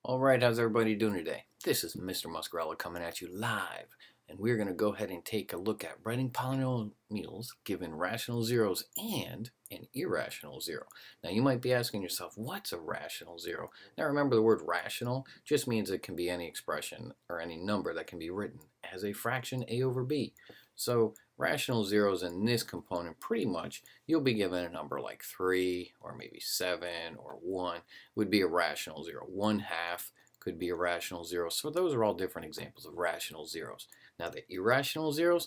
Alright, how's everybody doing today? This is Mr. Muscarella coming at you live, and we're going to go ahead and take a look at writing polynomials given rational zeros and an irrational zero. Now you might be asking yourself, what's a rational zero? Now remember, the word rational just means it can be any expression or any number that can be written as a fraction a over b. So rational zeros in this component, pretty much you'll be given a number like 3 or maybe 7 or 1 would be a rational zero. 1/2 could be a rational zero. So those are all different examples of rational zeros. Now the irrational zeros,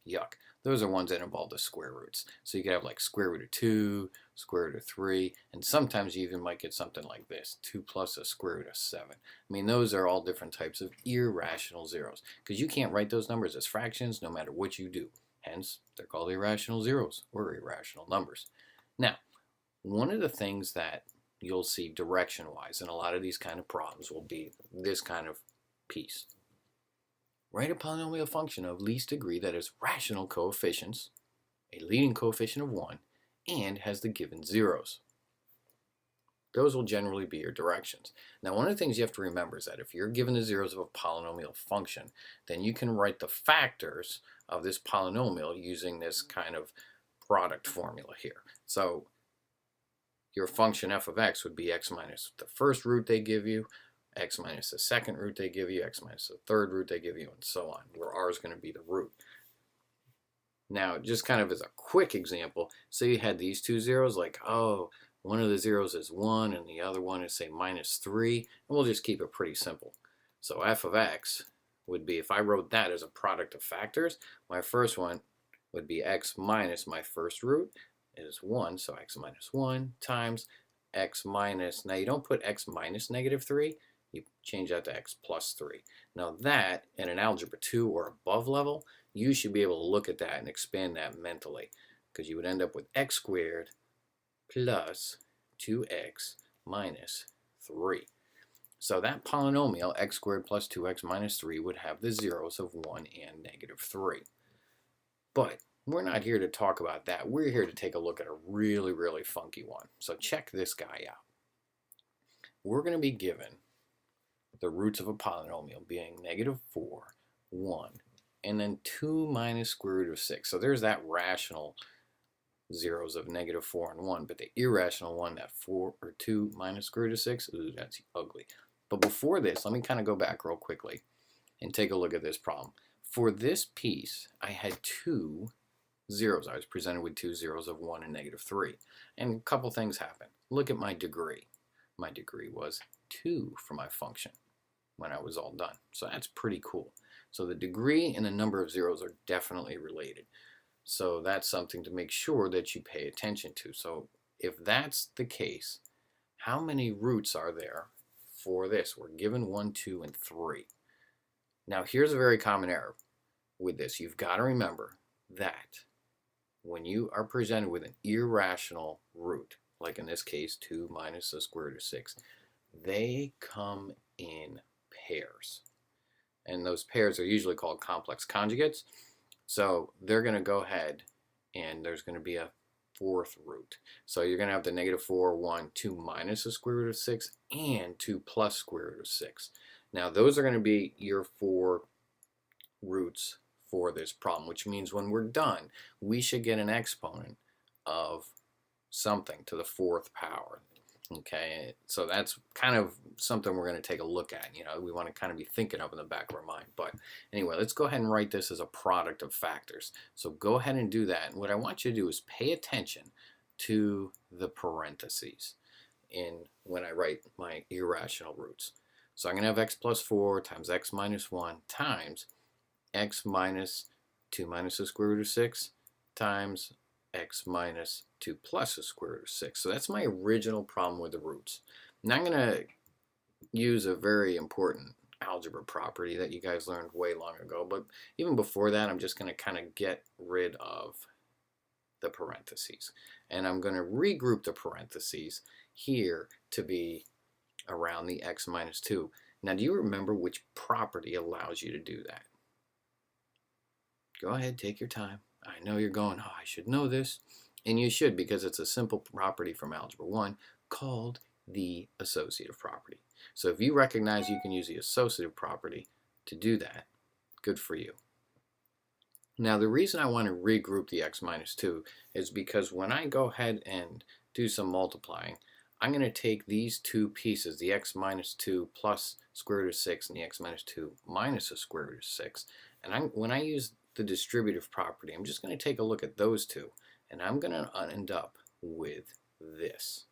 yuck. Those are ones that involve the square roots. So you could have like square root of 2, square root of 3, and sometimes you even might get something like this, 2 plus a square root of 7. I mean, those are all different types of irrational zeros because you can't write those numbers as fractions no matter what you do. Hence, they're called irrational zeros or irrational numbers. Now, one of the things that you'll see direction-wise in a lot of these kind of problems will be this kind of piece. Write a polynomial function of least degree that has rational coefficients, a leading coefficient of 1, and has the given zeros. Those will generally be your directions. Now, one of the things you have to remember is that if you're given the zeros of a polynomial function, then you can write the factors of this polynomial using this kind of product formula here. So your function f of x would be x minus the first root they give you, x minus the second root they give you, x minus the third root they give you, and so on, where r is going to be the root. Now, just kind of as a quick example, say you had these two zeros, like, oh, one of the zeros is 1 and the other one is, say, minus 3, and we'll just keep it pretty simple. So f of x would be, if I wrote that as a product of factors, my first one would be x minus my first root is 1, so x minus 1 times x minus, now you don't put x minus negative 3, you change that to x plus 3. Now that, in an algebra 2 or above level, you should be able to look at that and expand that mentally, because you would end up with x squared plus 2x minus 3. So that polynomial, x squared plus 2x minus 3, would have the zeros of 1 and negative 3. But we're not here to talk about that. We're here to take a look at a really, really funky one. So check this guy out. We're going to be given the roots of a polynomial being negative 4, 1, and then 2 minus square root of 6. So there's that rational zeros of negative 4 and 1, but the irrational one, that 4 or 2 minus square root of 6, ooh, that's ugly. But before this, let me kind of go back real quickly and take a look at this problem. For this piece, I had two zeros. I was presented with two zeros of 1 and negative 3. And a couple things happened. Look at my degree. My degree was 2 for my function when I was all done. So that's pretty cool. So the degree and the number of zeros are definitely related. So that's something to make sure that you pay attention to. So if that's the case, how many roots are there for this? We're given 1, 2, and 3. Now here's a very common error with this. You've got to remember that when you are presented with an irrational root, like in this case 2 minus the square root of 6, they come in pairs. And those pairs are usually called complex conjugates. So they're going to go ahead and there's going to be a fourth root. So you're going to have the negative 4, 1, 2 minus the square root of 6, and 2 plus square root of 6. Now those are going to be your 4 roots for this problem, which means when we're done, we should get an exponent of something to the 4th power. Okay, so that's kind of something we're going to take a look at. You know, we want to kind of be thinking of in the back of our mind. But anyway, let's go ahead and write this as a product of factors. So go ahead and do that. And what I want you to do is pay attention to the parentheses when I write my irrational roots. So I'm going to have x plus 4 times x minus 1 times x minus 2 minus the square root of 6 times x minus 2 plus the square root of 6. So that's my original problem with the roots. Now I'm going to use a very important algebra property that you guys learned way long ago, but even before that, I'm just going to kind of get rid of the parentheses. And I'm going to regroup the parentheses here to be around the x minus 2. Now, do you remember which property allows you to do that? Go ahead, take your time. I know you're going, oh, I should know this. And you should, because it's a simple property from Algebra 1 called the associative property. So if you recognize you can use the associative property to do that, good for you. Now the reason I want to regroup the x minus 2 is because when I go ahead and do some multiplying, I'm going to take these two pieces, the x minus 2 plus square root of 6 and the x minus 2 minus the square root of 6, and when I use the distributive property, I'm just going to take a look at those two, and I'm going to end up with this.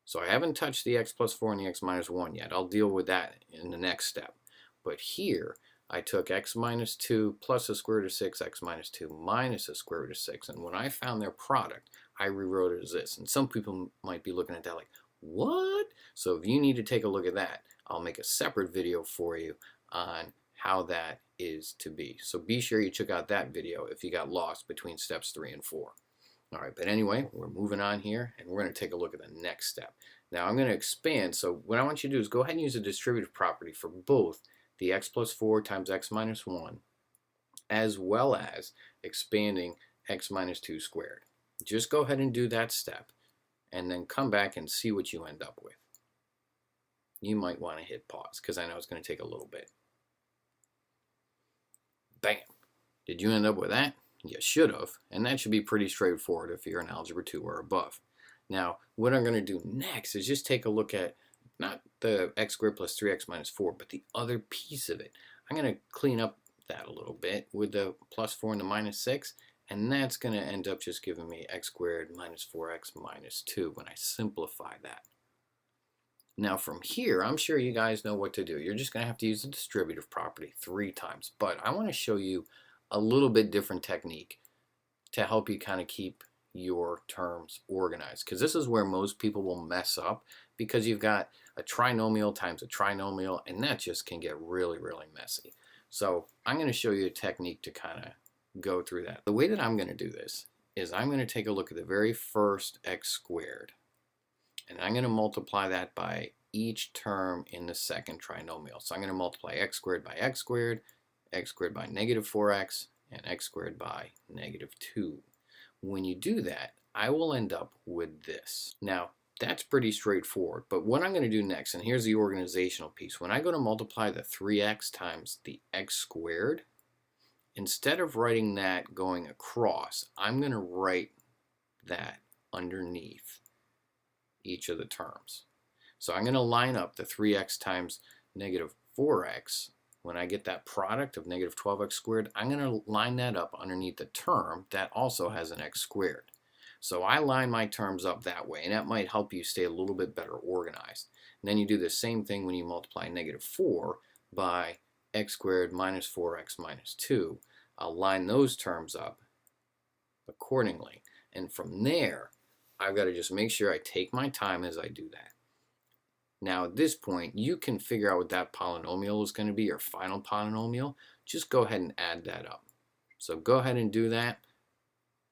So I haven't touched the x plus 4 and the x minus 1 yet. I'll deal with that in the next step. But here, I took x minus 2 plus the square root of 6, x minus 2 minus the square root of 6. And when I found their product, I rewrote it as this. And some people might be looking at that like, what? So if you need to take a look at that, I'll make a separate video for you on how that is to be. So be sure you check out that video if you got lost between steps 3 and 4. All right, but anyway, we're moving on here, and we're going to take a look at the next step. Now I'm going to expand, so what I want you to do is go ahead and use the distributive property for both the x plus 4 times x minus 1, as well as expanding x minus 2 squared. Just go ahead and do that step, and then come back and see what you end up with. You might want to hit pause, because I know it's going to take a little bit. Bam! Did you end up with that? You should have, and that should be pretty straightforward if you're in Algebra 2 or above. Now, what I'm going to do next is just take a look at not the x squared plus 3x minus 4, but the other piece of it. I'm going to clean up that a little bit with the plus 4 and the minus 6, and that's going to end up just giving me x squared minus 4x minus 2 when I simplify that. Now from here, I'm sure you guys know what to do. You're just going to have to use the distributive property 3 times, but I want to show you a little bit different technique to help you kind of keep your terms organized, because this is where most people will mess up, because you've got a trinomial times a trinomial, and that just can get really, really messy. So I'm going to show you a technique to kind of go through that. The way that I'm going to do this is I'm going to take a look at the very first x squared, and I'm going to multiply that by each term in the second trinomial. So I'm going to multiply x squared by x squared by negative 4x, and x squared by negative 2. When you do that, I will end up with this. Now, that's pretty straightforward, but what I'm going to do next, and here's the organizational piece, when I go to multiply the 3x times the x squared, instead of writing that going across, I'm going to write that underneath each of the terms. So I'm going to line up the 3x times negative 4x. When I get that product of negative 12x squared, I'm going to line that up underneath the term that also has an x squared. So I line my terms up that way, and that might help you stay a little bit better organized. And then you do the same thing when you multiply negative 4 by x squared minus 4x minus 2. I'll line those terms up accordingly. And from there, I've got to just make sure I take my time as I do that. Now at this point, you can figure out what that polynomial is going to be, your final polynomial. Just go ahead and add that up. So go ahead and do that.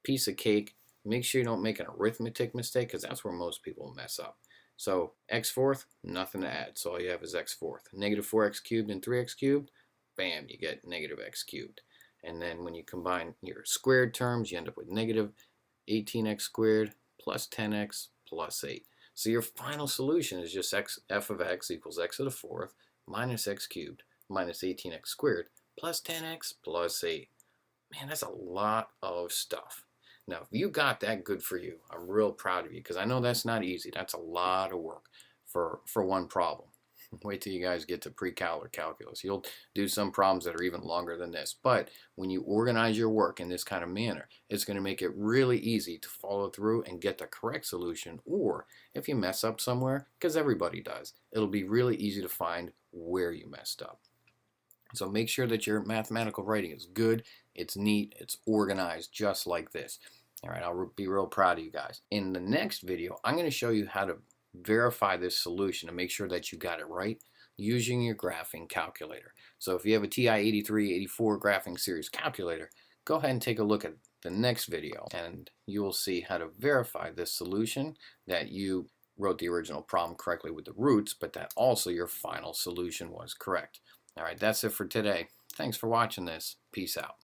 Piece of cake. Make sure you don't make an arithmetic mistake, because that's where most people mess up. So x fourth, nothing to add. So all you have is x fourth. Negative 4x cubed and 3x cubed, bam, you get negative x cubed. And then when you combine your squared terms, you end up with negative 18x squared plus 10x plus 8. So your final solution is just f of x equals x to the 4th minus x cubed minus 18x squared plus 10x plus 8. Man, that's a lot of stuff. Now, if you got that, good for you. I'm real proud of you, because I know that's not easy. That's a lot of work for one problem. Wait till you guys get to pre-cal or calculus. You'll do some problems that are even longer than this. But when you organize your work in this kind of manner, it's going to make it really easy to follow through and get the correct solution. Or if you mess up somewhere, because everybody does, it'll be really easy to find where you messed up. So make sure that your mathematical writing is good, it's neat, it's organized, just like this. All right, I'll be real proud of you guys. In the next video, I'm going to show you how to verify this solution to make sure that you got it right using your graphing calculator. So if you have a TI 83, 84 graphing series calculator, go ahead and take a look at the next video, and you will see how to verify this solution, that you wrote the original problem correctly with the roots, but that also your final solution was correct. All right, that's it for today. Thanks for watching this. Peace out.